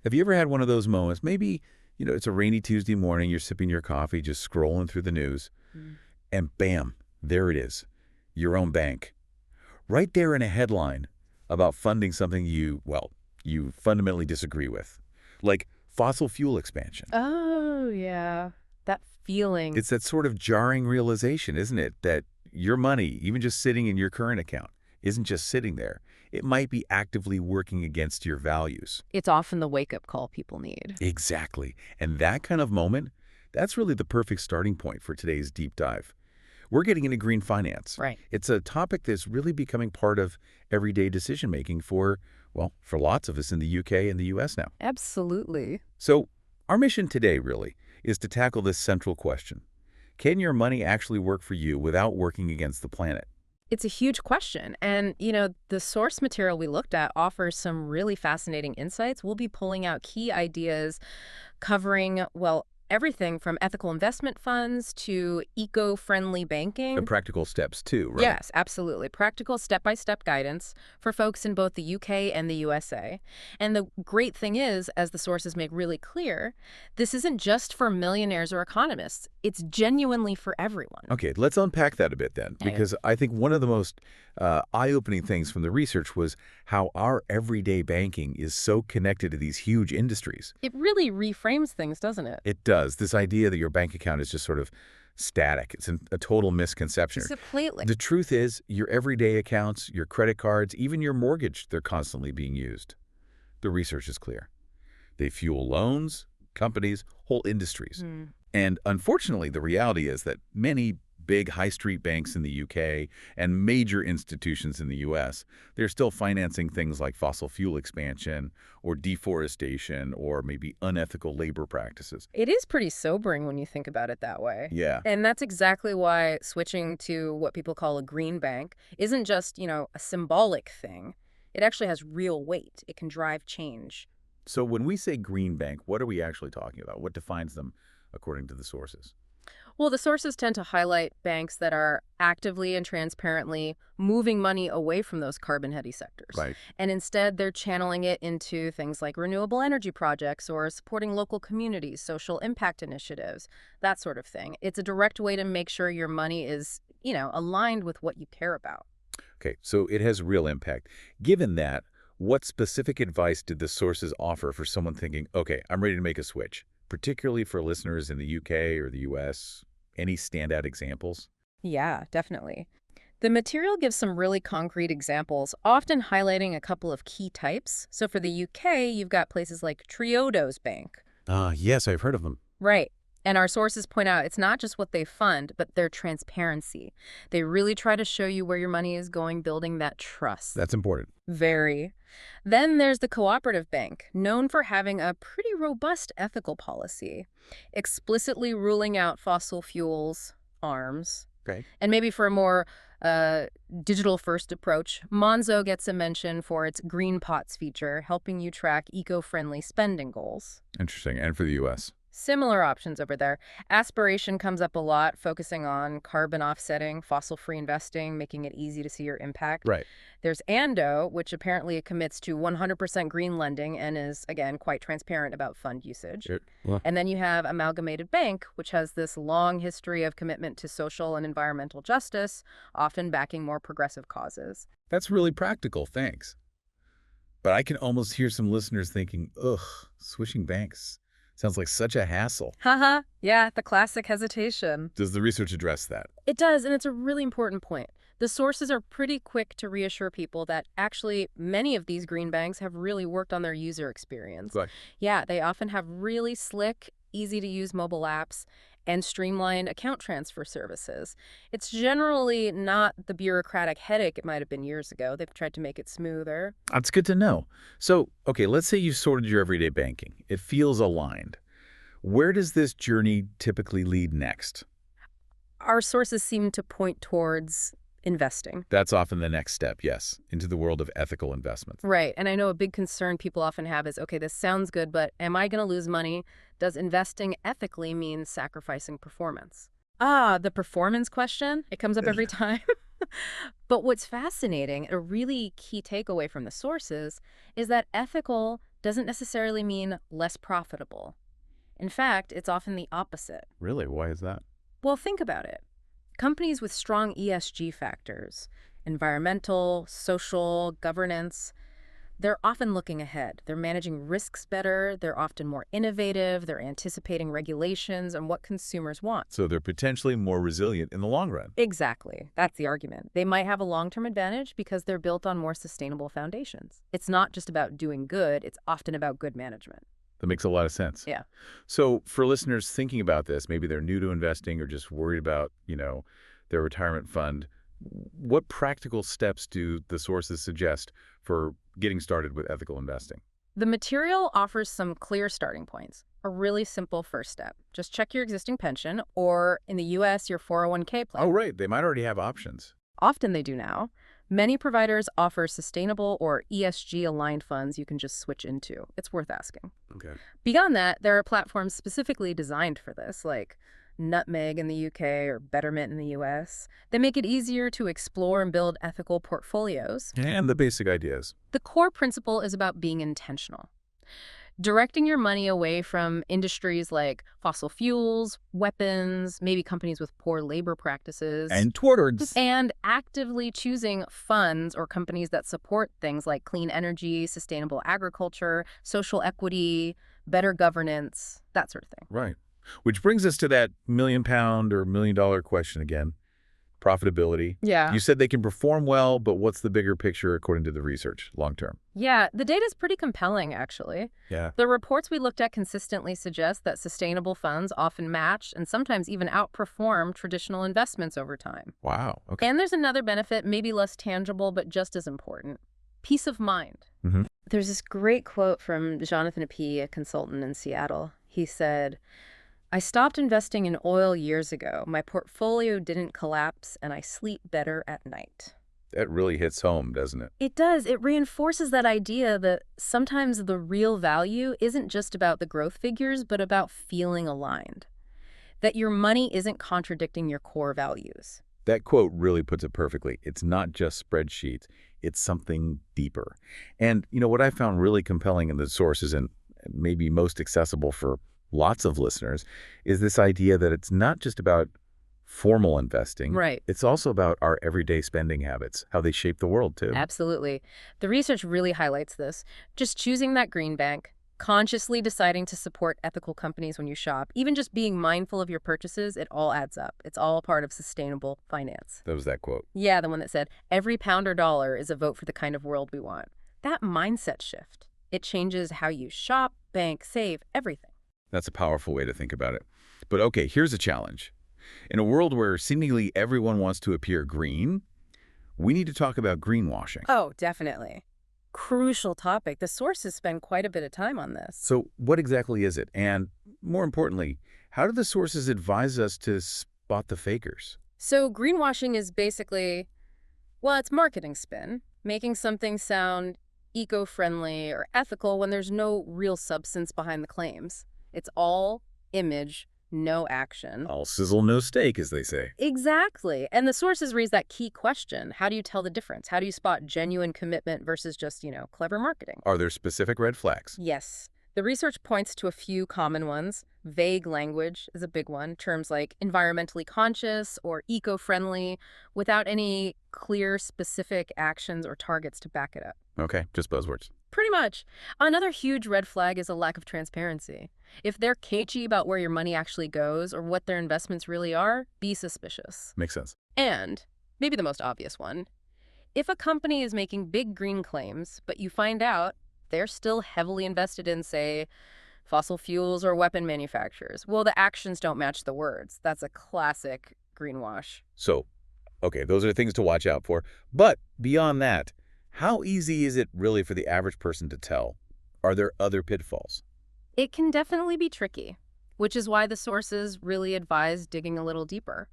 Have you ever had one of those moments? Maybe, it's a rainy Tuesday morning, you're sipping your coffee, just scrolling through the news, and bam, there it is, your own bank. Right there in a headline about funding something you fundamentally disagree with, like fossil fuel expansion. Oh, yeah. That feeling. It's that sort of jarring realization, isn't it, that your money, even just sitting in your current account, isn't just sitting there. It might be actively working against your values. It's often the wake-up call people need. Exactly. And that kind of moment, that's really the perfect starting point for today's deep dive. We're getting into green finance. Right. It's a topic that's really becoming part of everyday decision-making for lots of us in the UK and the US now. Absolutely. So our mission today, really, is to tackle this central question. Can your money actually work for you without working against the planet? It's a huge question. And, the source material we looked at offers some really fascinating insights. We'll be pulling out key ideas covering, everything from ethical investment funds to eco-friendly banking. And practical steps, too, right? Yes, absolutely. Practical step-by-step guidance for folks in both the UK and the USA. And the great thing is, as the sources make really clear, this isn't just for millionaires or economists. It's genuinely for everyone. Okay, let's unpack that a bit then, because I think one of the most eye-opening things from the research was how our everyday banking is so connected to these huge industries. It really reframes things, doesn't it? It does. This idea that your bank account is just sort of static. It's a total misconception. Completely. The truth is, your everyday accounts, your credit cards, even your mortgage, they're constantly being used. The research is clear. They fuel loans, companies, whole industries. And unfortunately, the reality is that many big high street banks in the UK and major institutions in the US, they're still financing things like fossil fuel expansion or deforestation or maybe unethical labor practices. It is pretty sobering when you think about it that way. Yeah. And that's exactly why switching to what people call a green bank isn't just, a symbolic thing. It actually has real weight. It can drive change. So when we say green bank, what are we actually talking about? What defines them according to the sources? Well, the sources tend to highlight banks that are actively and transparently moving money away from those carbon-heavy sectors. Right. And instead, they're channeling it into things like renewable energy projects or supporting local communities, social impact initiatives, that sort of thing. It's a direct way to make sure your money is, aligned with what you care about. Okay, so it has real impact. Given that, what specific advice did the sources offer for someone thinking, okay, I'm ready to make a switch, particularly for listeners in the UK or the US? Any standout examples? Yeah, definitely. The material gives some really concrete examples, often highlighting a couple of key types. So for the UK, you've got places like Triodos Bank. Yes, I've heard of them. Right. And our sources point out it's not just what they fund, but their transparency. They really try to show you where your money is going, building that trust. That's important. Very. Then there's the Cooperative Bank, known for having a pretty robust ethical policy, explicitly ruling out fossil fuels, arms. Okay. And maybe for a more digital-first approach, Monzo gets a mention for its Green Pots feature, helping you track eco-friendly spending goals. Interesting. And for the US? Similar options over there. Aspiration comes up a lot, focusing on carbon offsetting, fossil-free investing, making it easy to see your impact. Right. There's Ando, which apparently commits to 100% green lending and is, again, quite transparent about fund usage. And then you have Amalgamated Bank, which has this long history of commitment to social and environmental justice, often backing more progressive causes. That's really practical, thanks. But I can almost hear some listeners thinking, ugh, switching banks sounds like such a hassle. Haha, yeah, the classic hesitation. Does the research address that? It does, and it's a really important point. The sources are pretty quick to reassure people that actually many of these green banks have really worked on their user experience. Right. Yeah, they often have really slick, easy-to-use mobile apps and streamlined account transfer services. It's generally not the bureaucratic headache it might have been years ago. They've tried to make it smoother. That's good to know. So, okay, let's say you've sorted your everyday banking. It feels aligned. Where does this journey typically lead next? Our sources seem to point towards investing. That's often the next step, yes, into the world of ethical investments. Right. And I know a big concern people often have is, okay, this sounds good, but am I going to lose money? Does investing ethically mean sacrificing performance? The performance question. It comes up every time. But what's fascinating, a really key takeaway from the sources, is that ethical doesn't necessarily mean less profitable. In fact, it's often the opposite. Really? Why is that? Well, think about it. Companies with strong ESG factors, environmental, social, governance, they're often looking ahead. They're managing risks better. They're often more innovative. They're anticipating regulations and what consumers want. So they're potentially more resilient in the long run. Exactly. That's the argument. They might have a long-term advantage because they're built on more sustainable foundations. It's not just about doing good. It's often about good management. That makes a lot of sense. Yeah. So for listeners thinking about this, maybe they're new to investing or just worried about, their retirement fund, what practical steps do the sources suggest for getting started with ethical investing? The material offers some clear starting points. A really simple first step. Just check your existing pension or, in the U.S., your 401k plan. Oh, right. They might already have options. Often they do now. Many providers offer sustainable or ESG-aligned funds you can just switch into. It's worth asking. Okay. Beyond that, there are platforms specifically designed for this, like Nutmeg in the UK or Betterment in the US. They make it easier to explore and build ethical portfolios. And the basic ideas. The core principle is about being intentional. Directing your money away from industries like fossil fuels, weapons, maybe companies with poor labor practices. And towards. And actively choosing funds or companies that support things like clean energy, sustainable agriculture, social equity, better governance, that sort of thing. Right. Which brings us to that £1 million or $1 million question again. Profitability. Yeah. You said they can perform well, but what's the bigger picture according to the research long term? Yeah, the data's pretty compelling, actually. Yeah. The reports we looked at consistently suggest that sustainable funds often match and sometimes even outperform traditional investments over time. Wow. Okay. And there's another benefit, maybe less tangible, but just as important. Peace of mind. Mm-hmm. There's this great quote from Jonathan Apee, a consultant in Seattle. He said, "I stopped investing in oil years ago. My portfolio didn't collapse, and I sleep better at night." That really hits home, doesn't it? It does. It reinforces that idea that sometimes the real value isn't just about the growth figures, but about feeling aligned. That your money isn't contradicting your core values. That quote really puts it perfectly. It's not just spreadsheets. It's something deeper. And, what I found really compelling in the sources and maybe most accessible for lots of listeners is this idea that it's not just about formal investing. Right. It's also about our everyday spending habits, how they shape the world too. Absolutely. The research really highlights this. Just choosing that green bank, consciously deciding to support ethical companies when you shop, even just being mindful of your purchases, it all adds up. It's all part of sustainable finance. That was that quote. Yeah, the one that said, every pound or dollar is a vote for the kind of world we want. That mindset shift, it changes how you shop, bank, save, everything. That's a powerful way to think about it. But okay, here's a challenge. In a world where seemingly everyone wants to appear green, we need to talk about greenwashing. Oh, definitely. Crucial topic. The sources spend quite a bit of time on this. So what exactly is it? And more importantly, how do the sources advise us to spot the fakers? So greenwashing is basically, it's marketing spin, making something sound eco-friendly or ethical when there's no real substance behind the claims. It's all image, no action. All sizzle, no steak, as they say. Exactly. And the sources raise that key question. How do you tell the difference? How do you spot genuine commitment versus just, clever marketing? Are there specific red flags? Yes. The research points to a few common ones. Vague language is a big one. Terms like environmentally conscious or eco-friendly without any clear, specific actions or targets to back it up. Okay, just buzzwords. Pretty much. Another huge red flag is a lack of transparency. If they're cagey about where your money actually goes or what their investments really are, be suspicious. Makes sense. And, maybe the most obvious one, if a company is making big green claims, but you find out they're still heavily invested in, say, fossil fuels or weapon manufacturers, well, the actions don't match the words. That's a classic greenwash. So, okay, those are things to watch out for. But beyond that, how easy is it really for the average person to tell? Are there other pitfalls? It can definitely be tricky, which is why the sources really advise digging a little deeper.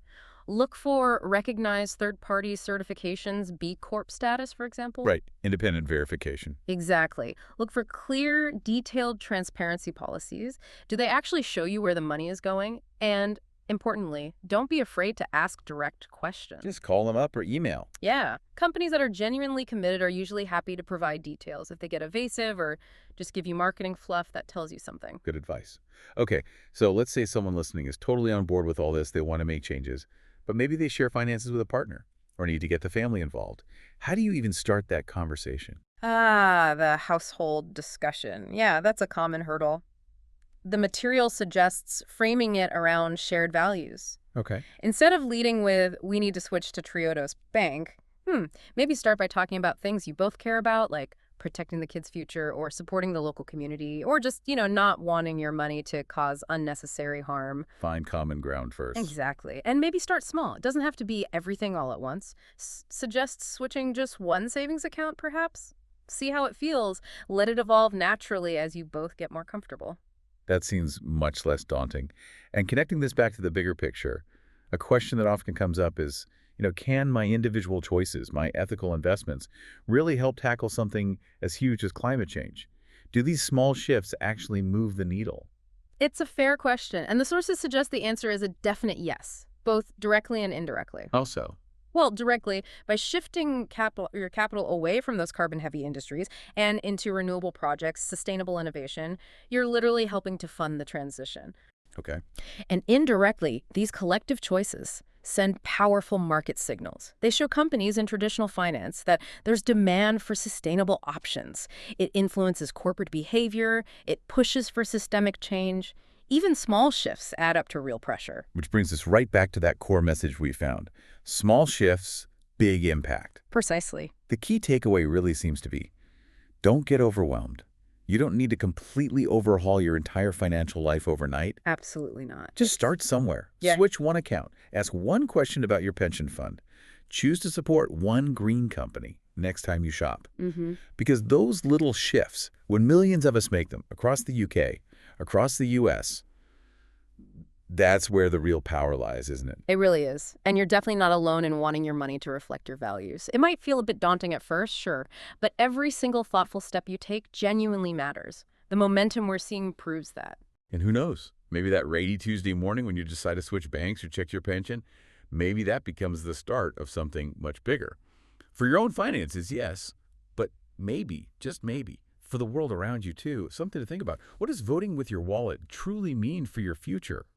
Look for recognized third-party certifications, B Corp status, for example. Right, independent verification. Exactly. Look for clear, detailed transparency policies. Do they actually show you where the money is going? And Importantly, don't be afraid to ask direct questions. Just call them up or email. Yeah. Companies that are genuinely committed are usually happy to provide details. If they get evasive or just give you marketing fluff, that tells you something. Good advice. Okay, so let's say someone listening is totally on board with all this. They want to make changes, but maybe they share finances with a partner or need to get the family involved. How do you even start that conversation? The household discussion. Yeah, that's a common hurdle. The material suggests framing it around shared values. Okay. Instead of leading with, we need to switch to Triodos Bank, maybe start by talking about things you both care about, like protecting the kids' future or supporting the local community, or just, not wanting your money to cause unnecessary harm. Find common ground first. Exactly. And maybe start small. It doesn't have to be everything all at once. Suggest switching just one savings account, perhaps. See how it feels. Let it evolve naturally as you both get more comfortable. That seems much less daunting. And connecting this back to the bigger picture, a question that often comes up is, can my individual choices, my ethical investments, really help tackle something as huge as climate change? Do these small shifts actually move the needle? It's a fair question, and the sources suggest the answer is a definite yes, both directly and indirectly. Also, Well, directly by shifting your capital away from those carbon-heavy industries and into renewable projects, sustainable innovation, you're literally helping to fund the transition. okay. And indirectly, these collective choices send powerful market signals. They show companies in traditional finance that there's demand for sustainable options. It influences corporate behavior. It pushes for systemic change. Even small shifts add up to real pressure. Which brings us right back to that core message we found. Small shifts, big impact. Precisely. The key takeaway really seems to be, don't get overwhelmed. You don't need to completely overhaul your entire financial life overnight. Absolutely not. Just start somewhere. Yeah. Switch one account. Ask one question about your pension fund. Choose to support one green company next time you shop. Because those little shifts, when millions of us make them across the UK, across the US, that's where the real power lies, isn't it? It really is. And you're definitely not alone in wanting your money to reflect your values. It might feel a bit daunting at first, sure, but every single thoughtful step you take genuinely matters. The momentum we're seeing proves that. And who knows? Maybe that rainy Tuesday morning when you decide to switch banks or check your pension, maybe that becomes the start of something much bigger. For your own finances, yes, but maybe, just maybe, for the world around you too, something to think about. What does voting with your wallet truly mean for your future?